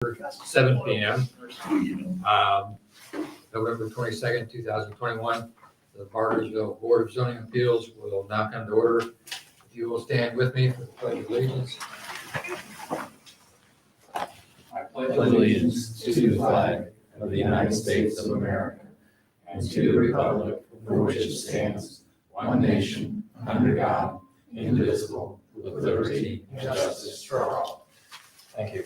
7 p.m. November 22nd, 2021. The Bargersville Board of Zoning Appeals will now come to order. If you will stand with me for the Pledge of Allegiance. I pledge allegiance to the flag of the United States of America and to the republic for which it stands, one nation, under God, indivisible, with liberty and justice for all. Thank you.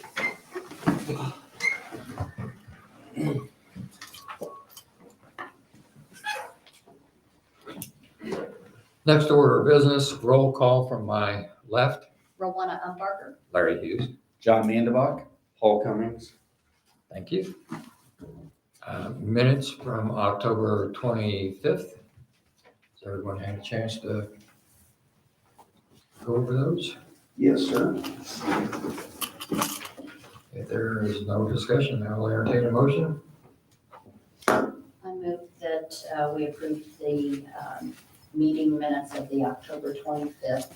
Next order of business, roll call from my left. Rowena Umbarger. Larry Hughes. John Mandevach, Paul Cummings. Thank you. Minutes from October 25th. Has everyone had a chance to go over those? Yes, sir. If there is no discussion, I will entertain a motion. I move that we approve the meeting minutes of the October 25th,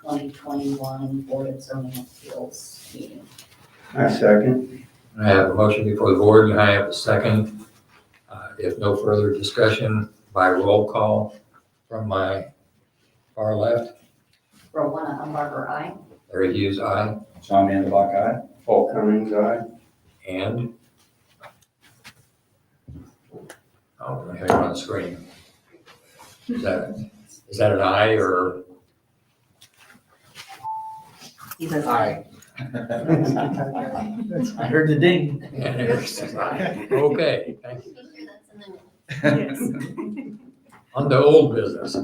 2021 Board of Zoning Appeals meeting. I second. I have a motion before the board, and I have a second. If no further discussion, by roll call from my far left. Rowena Umbarger, aye. Larry Hughes, aye. John Mandevach, aye. Paul Cummings, aye. And I have it on the screen. Is that an aye or? He says Aye. I heard the ding. And Eric says aye. Okay, thank you. Yes. On the old business.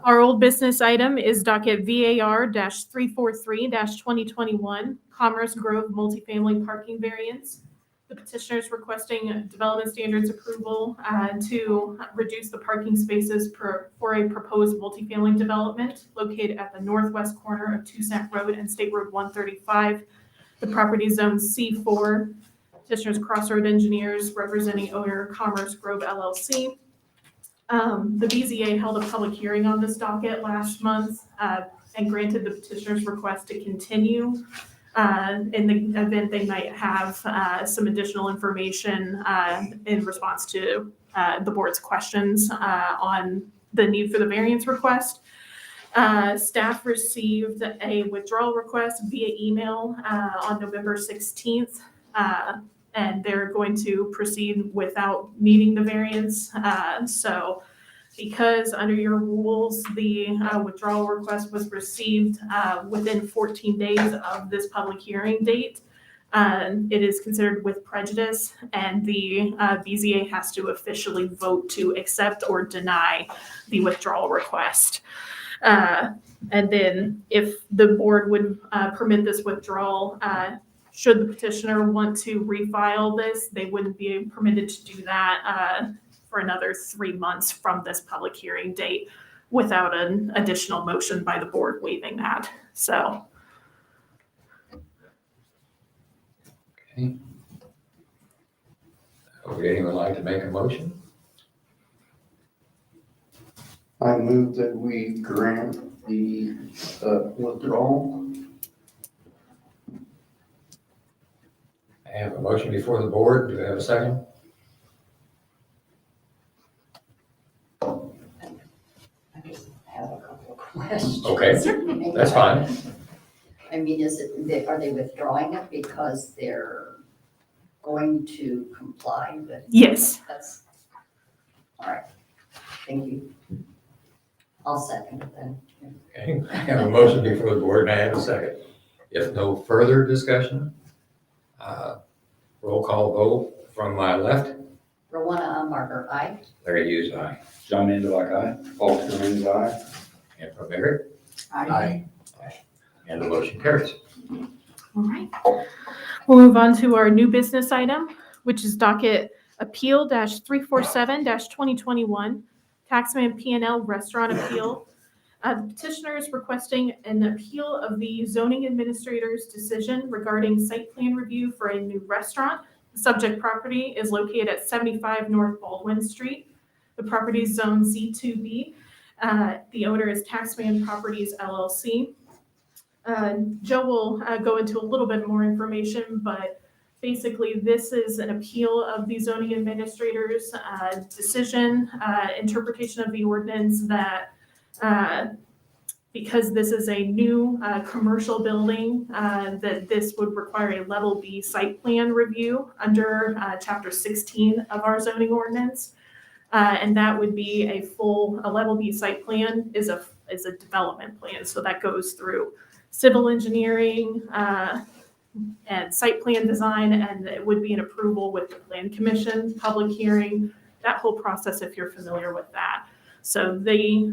Our old business item is docket VAR-343-2021, Commerce Grove multifamily parking variance. The petitioner is requesting development standards approval to reduce the parking spaces for a proposed multifamily development located at the northwest corner of 2 Cent Road and State Road 135. The property is zone C4. Petitioner's Crossroad Engineers representing owner Commerce Grove LLC. The BZA held a public hearing on this docket last month and granted the petitioner's request to continue in the event they might have some additional information in response to the board's questions on the need for the variance request. Staff received a withdrawal request via email on November 16th. And they're going to proceed without needing the variance. So because under your rules, the withdrawal request was received within 14 days of this public hearing date, it is considered with prejudice, and the BZA has to officially vote to accept or deny the withdrawal request. And then if the board would permit this withdrawal, should the petitioner want to refile this, they wouldn't be permitted to do that for another 3 months from this public hearing date without an additional motion by the board waiving that. So. Okay. Would anyone like to make a motion? I move that we grant the withdrawal. I have a motion before the board. Do I have a second? I just have a couple of questions. Okay, that's fine. I mean, are they withdrawing it because they're going to comply with? Yes. That's, all right, thank you. I'll second it then. Okay, I have a motion before the board, and I have a second. If no further discussion, roll call vote from my left. Rowena Umbarger, aye. Larry Hughes, aye. John Mandevach, aye. Paul Cummings, aye. And from Eric, Aye. and the motion carries. All right. We'll move on to our new business item, which is docket appeal-347-2021, Taxman P&L Restaurant Appeal. The petitioner is requesting an appeal of the zoning administrator's decision regarding site plan review for a new restaurant. The subject property is located at 75 North Baldwin Street. The property is zone Z2B. The owner is Taxman Properties LLC. Joe will go into a little bit more information, but basically, this is an appeal of the zoning administrator's decision, interpretation of the ordinance that because this is a new commercial building, that this would require a level B site plan review under chapter 16 of our zoning ordinance. And that would be a level B site plan is a development plan. So that goes through civil engineering and site plan design, and it would be an approval with the plan commission, public hearing, that whole process if you're familiar with that. So the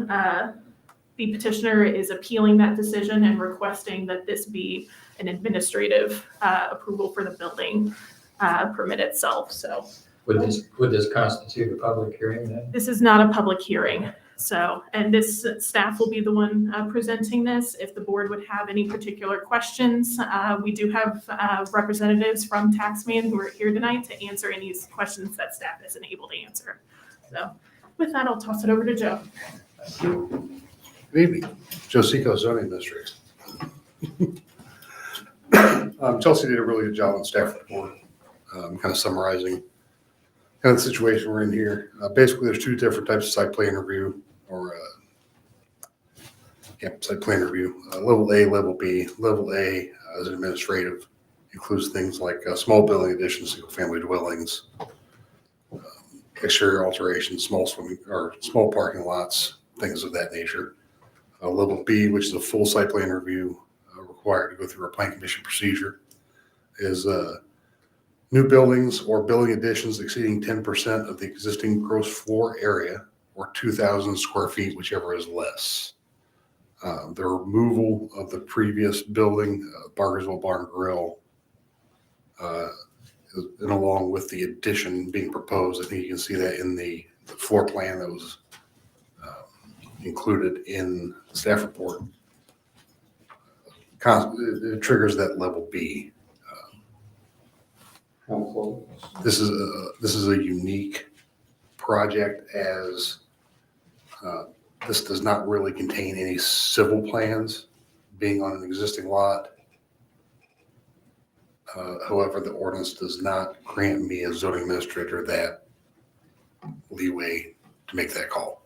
petitioner is appealing that decision and requesting that this be an administrative approval for the building permit itself. So Would this constitute a public hearing then? this is not a public hearing. So, and this staff will be the one presenting this. If the board would have any particular questions, we do have representatives from Taxman who are here tonight to answer any questions that staff isn't able to answer. So with that, I'll toss it over to Joe. Good evening, Joe Seco, zoning administrator. Chelsea did a really good job on staff report, kind of summarizing kind of the situation we're in here. Basically, there's two different types of site plan review or site plan review. Level A, level B. Level A is administrative, includes things like small building additions, single family dwellings, exterior alterations, small parking lots, things of that nature. Level B, which is a full site plan review required to go through a plan commission procedure, is new buildings or building additions exceeding 10% of the existing gross floor area or 2,000 square feet, whichever is less. The removal of the previous building, Bargersville Bar and Grill, and along with the addition being proposed, I think you can see that in the floor plan that was included in the staff report. It triggers that level B. How close? This is a unique project as this does not really contain any civil plans being on an existing lot. However, the ordinance does not grant me as zoning administrator that leeway to make that call.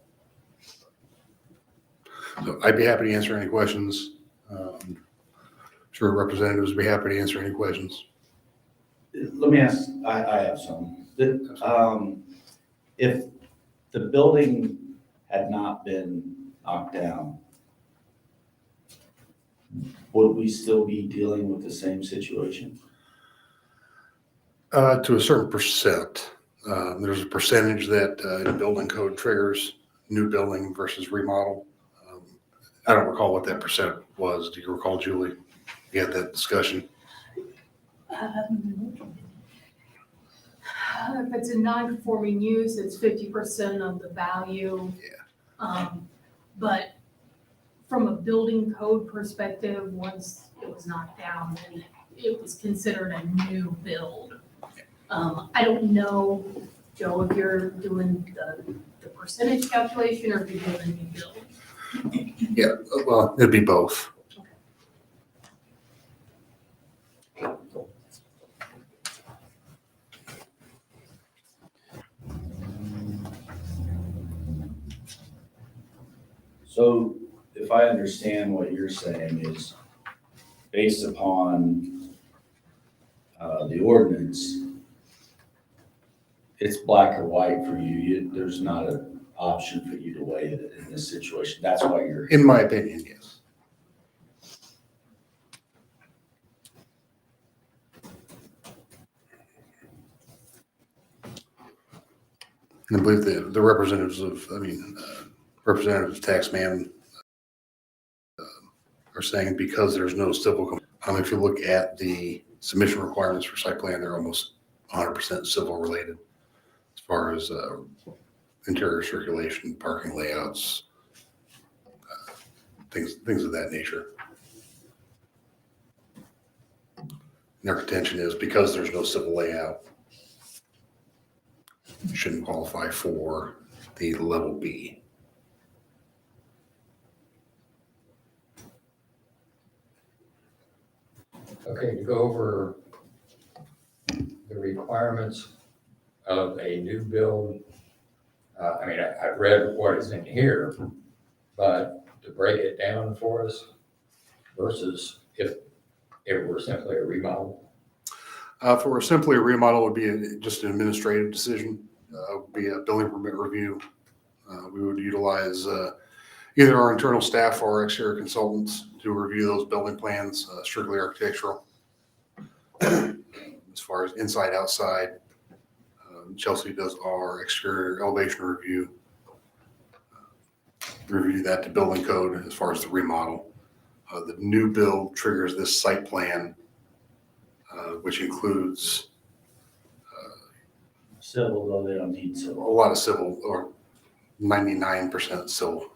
So I'd be happy to answer any questions. Sure, representatives would be happy to answer any questions. Let me ask, I have some. If the building had not been knocked down, would we still be dealing with the same situation? To a certain percent. There's a percentage that in building code triggers new building versus remodel. I don't recall what that percent was. Do you recall, Julie? You had that discussion. If it's a non-conforming use, it's 50% of the value. Yeah. But from a building code perspective, once it was knocked down, then it was considered a new build. I don't know, Joe, if you're doing the percentage calculation or if you're doing a new build. Yeah, well, it'd be both. So if I understand what you're saying is based upon the ordinance, it's black or white for you. There's not an option for you to weigh it in this situation. That's why you're. In my opinion, yes. And I believe the representatives of Taxman are saying because there's no civil, if you look at the submission requirements for site plan, they're almost 100% civil related as far as interior circulation, parking layouts, things of that nature. And their contention is because there's no civil layout, you shouldn't qualify for the level B. Okay, to go over the requirements of a new build. I mean, I've read what is in here, but to break it down for us versus if it were simply a remodel. For simply a remodel, would be just an administrative decision, would be a building permit review. We would utilize either our internal staff or our exterior consultants to review those building plans, strictly architectural. As far as inside, outside, Chelsea does our exterior elevation review. Review that to building code as far as the remodel. The new build triggers this site plan, which includes Civil, though, they don't need a civil. lot of civil, or 99% civil.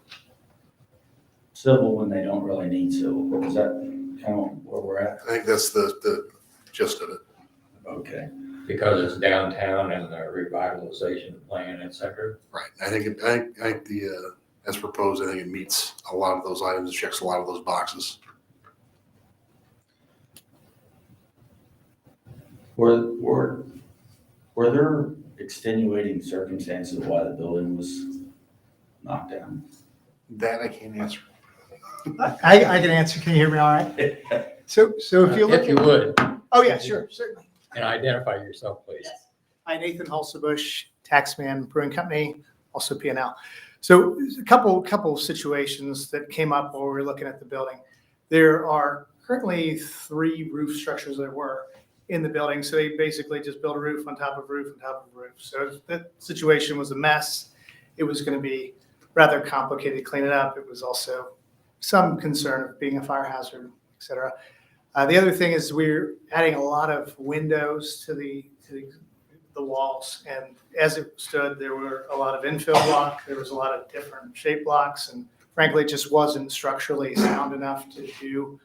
Civil when they don't really need civil. Is that kind of where we're at? I think that's the gist of it. Okay. Because it's downtown and the revitalization plan, et cetera. Right. I think the as proposed, I think it meets a lot of those items, checks a lot of those boxes. Were there extenuating circumstances why the building was knocked down? That I can't answer. I can answer. Can you hear me all right? So if you look If you would, oh yeah, sure, certainly. and identify yourself, please. Hi, Nathan Hulsebush, Taxman Brewing Company, also P&L. So a couple situations that came up while we were looking at the building. There are currently 3 roof structures that were in the building. So they basically just built a roof on top of roof on top of roof. So that situation was a mess. It was going to be rather complicated to clean it up. It was also some concern of being a fire hazard, et cetera. The other thing is we're adding a lot of windows to the walls, and as it stood, there were a lot of infill block. There was a lot of different shape blocks, and frankly, it just wasn't structurally sound enough to do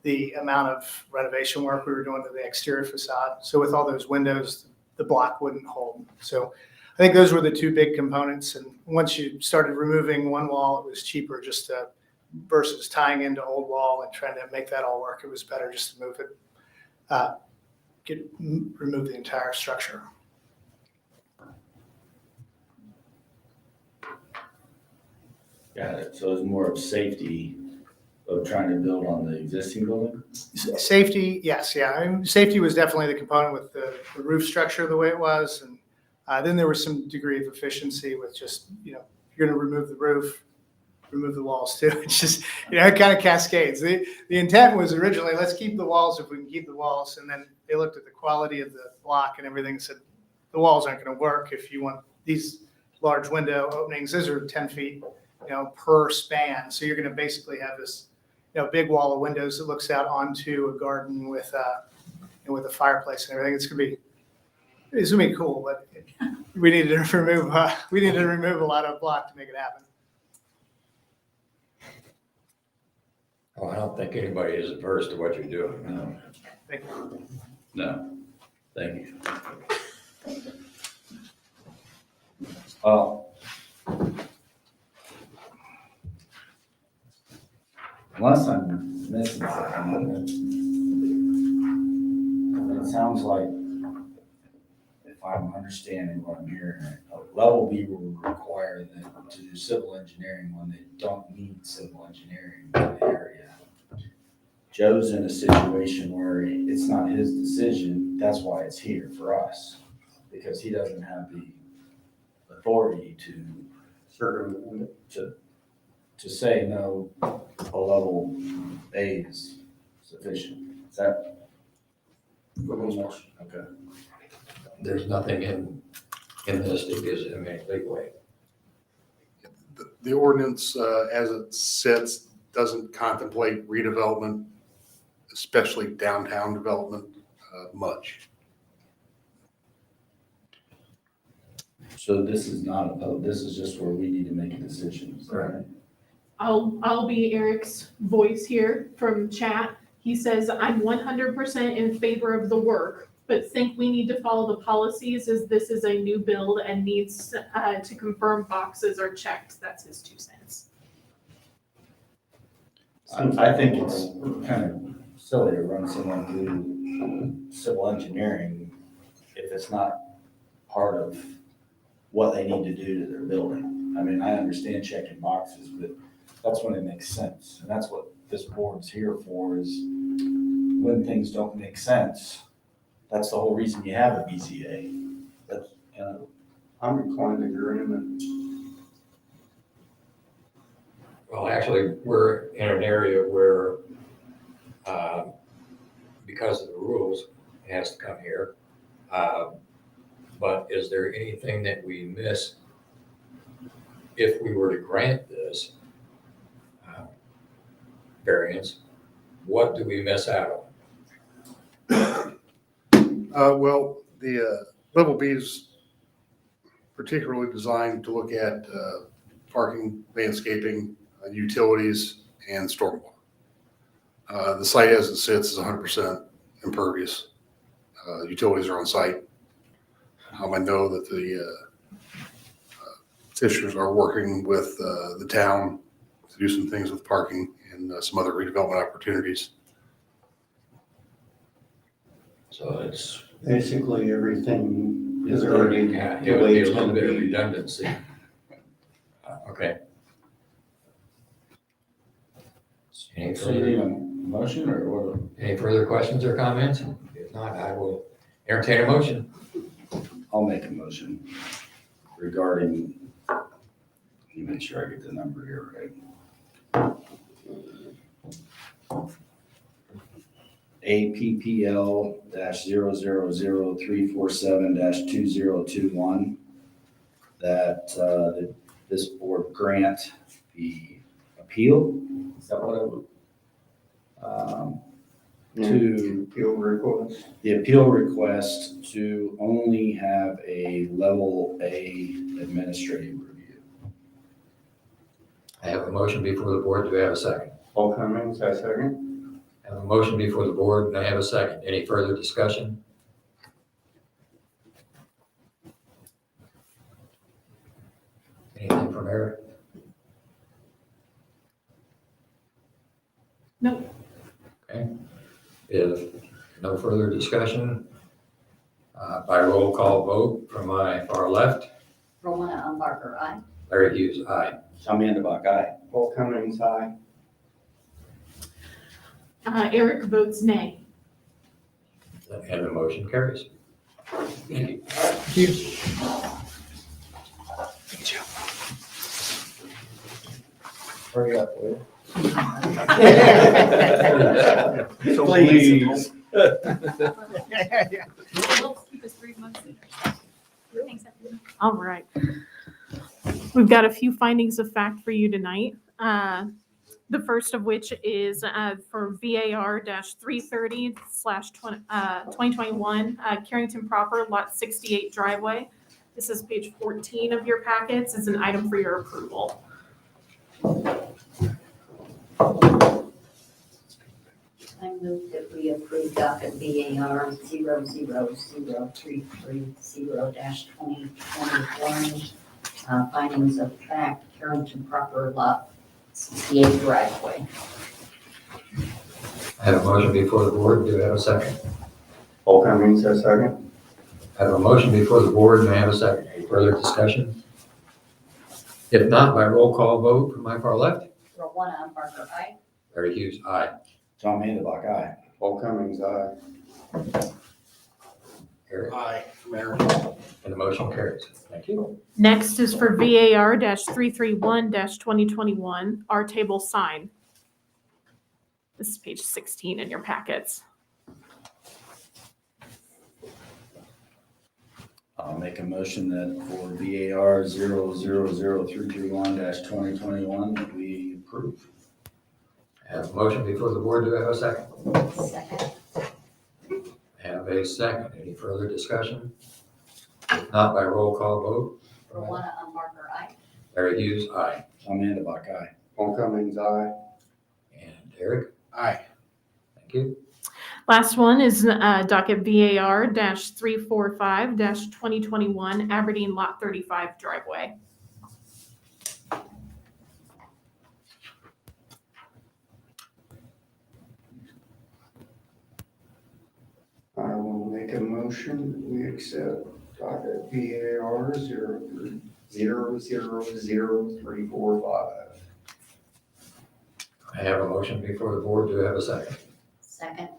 the amount of renovation work we were doing to the exterior facade. So with all those windows, the block wouldn't hold. So I think those were the 2 big components. And once you started removing one wall, it was cheaper just to versus tying into old wall and trying to make that all work. It was better just to move it, remove the entire structure. Got it. So it's more of safety of trying to build on the existing building? Safety, yes, yeah. I mean, safety was definitely the component with the roof structure the way it was. And then there was some degree of efficiency with just, you're going to remove the roof, remove the walls too. It's just, it kind of cascades. The intent was originally, let's keep the walls if we can keep the walls. And then they looked at the quality of the block and everything and said, the walls aren't going to work if you want these large window openings. Those are 10 feet, per span. So you're going to basically have this, big wall of windows that looks out onto a garden with a fireplace and everything. It's going to be cool, but we needed to remove a lot of block to make it happen. Oh, I don't think anybody is averse to what you're doing. No. Thank you. No. Thank you. Unless I'm missing something, it sounds like, if I'm understanding what I'm hearing, a level B will require them to do civil engineering when they don't need civil engineering in the area. Joe's in a situation where it's not his decision, that's why it's here for us, because he doesn't have the authority to say, no, a level A is sufficient. Is that? Okay. There's nothing in this that gives him any leeway. The ordinance, as it sits, doesn't contemplate redevelopment, especially downtown development, much. So this is not this is just where we need to make a decision, is that right? I'll be Eric's voice here from chat. He says, I'm 100% in favor of the work, but think we need to follow the policies as this is a new build and needs to confirm boxes are checked. That's his 2 cents. I think it's kind of silly to run someone through civil engineering if it's not part of what they need to do to their building. I mean, I understand checking boxes, but that's when it makes sense. And that's what this board's here for, is when things don't make sense. That's the whole reason you have a BZA. That's, you know, I'm inclined to agreement. Well, actually, we're in an area where, because of the rules, it has to come here. But is there anything that we miss if we were to grant this variance? What do we miss out on? Well, the level B is particularly designed to look at parking, landscaping, utilities, and stormwater. The site as it sits is 100% impervious. Utilities are on site. I know that the petitioners are working with the town to do some things with parking and some other redevelopment opportunities. So it's, Basically, everything is already yeah, the it would way be a it's little gonna bit of be. redundancy. Okay. Any so you need further, a motion or what? any further questions or comments? If not, I will entertain a motion. I'll make a motion regarding, let me make sure I get the number here right. APPL -000-347 -2021, that this board grant the appeal, is that what I would? To Appeal request. the appeal request to only have a level A administrative review. I have a motion before the board. Do I have a second? All Cummings, I second. I have a motion before the board and I have a second. Any further discussion? Anything from Eric? No. Okay. If no further discussion, by roll call vote from my far left, Rowena Umbarger, aye. Larry Hughes, aye. Amanda Buck, aye. All Cummings, aye. Eric votes nay. And the motion carries. Thank you. Hurry up, will So Please. Keep us 3 months later. Thanks, everyone. All right. We've got a few findings of fact for you tonight. The first of which is for VAR-330/2021 Carrington Proper Lot 68 driveway. This is page 14 of your packets. It's an item for your approval. I move that we approve docket VAR 00033/2021, findings of fact, Carrington Proper Lot 68 driveway. I have a motion before the board. Do I have a second? All Cummings, I second. I have a motion before the board and I have a second. Any further discussion? If not, by roll call vote from my far left, Rowena Umbarger, aye. Larry Hughes, aye. John Mandelbach, aye. All Cummings, aye. Eric, Aye, Mayor. and the motion carries. Thank you. Next is for VAR-331-2021 our table sign. This is page 16 in your packets. I'll make a motion that for VAR 000331-2021, that we approve. I have a motion before the board. Do I have a second? Second. I have a second. Any further discussion? If not, by roll call vote. Rowena Umbarger, aye. Larry Hughes, aye. John Mandelbach, aye. All Cummings, aye. And Eric, Aye. thank you. Last one is docket VAR-345-2021 Aberdeen Lot 35 driveway. I will make make a motion that we accept docket VAR 0000345. I have a motion before the board. Do I have a second? Second.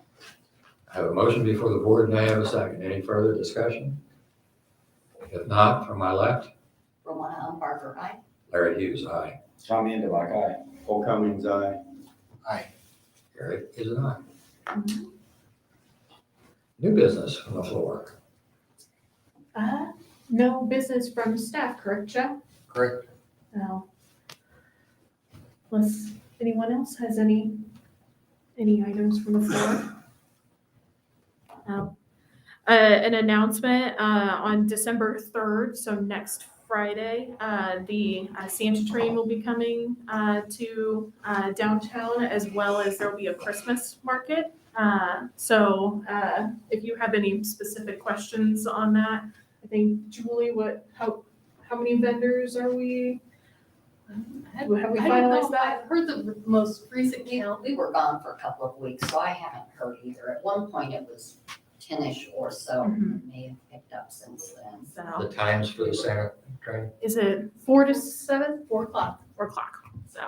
I have a motion before the board and I have a second. Any further discussion? If not, from my left, Romana Barker, aye. Larry Hughes, aye. Tommy Indalak, aye. All Cummings, aye. Gary is an aye. New business from the floor. No business from staff, correct, Jeff? Correct. No. Unless anyone else has any items from the floor? An announcement, on December 3rd, so next Friday, the Santa train will be coming, to, downtown, as well as there'll be a Christmas market. So if you have any specific questions on that, I think Julie, how many vendors are we? Have we I don't know, finalized that? I've heard the most recent count. We were gone for a couple of weeks, so I haven't heard either. At one point, it was 10-ish or so. Mhm. It may have picked up since then. So The times for the Santa train? is it 4 to 7? 4 o'clock. 4 o'clock, so,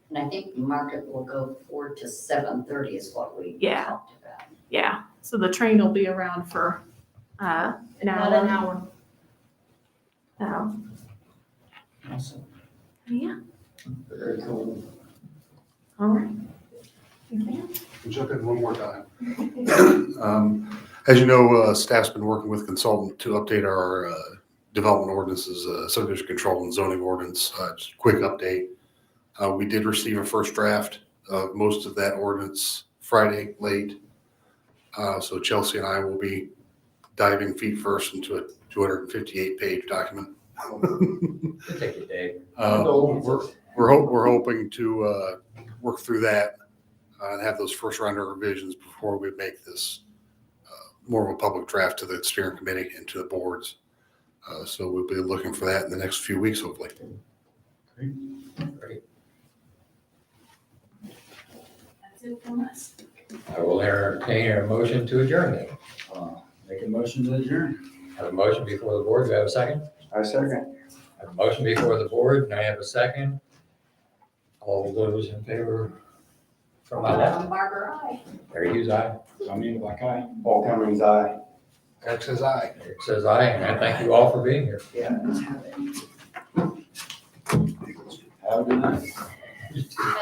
And I think the market will go 4 to 7:30 is what we Yeah. talked about. yeah. So the train will be around for, an About an hour. hour. Awesome. Yeah, Very cool. all right. Anything else? Jump in one more time. As you know, staff's been working with consultant to update our development ordinances, subdivision control and zoning ordinance. Just a quick update. We did receive a first draft of most of that ordinance Friday late. So Chelsea and I will be diving feet first into a 258-page document. It'll take you, Dave. We're hoping to work through that and have those first round of revisions before we make this more of a public draft to the steering committee and to the boards. So we'll be looking for that in the next few weeks, hopefully. Great. That's it from us. I will entertain a motion to adjourn then. Make a motion to adjourn. I have a motion before the board. Do I have a second? I second. I have a motion before the board and I have a second. All those in favor from my left? Barker, aye. Larry Hughes, aye. Tommy Indalak, aye. All Cummings, aye. Eric says aye. Eric says aye, and I thank you all for being here. Yeah. Have a good night.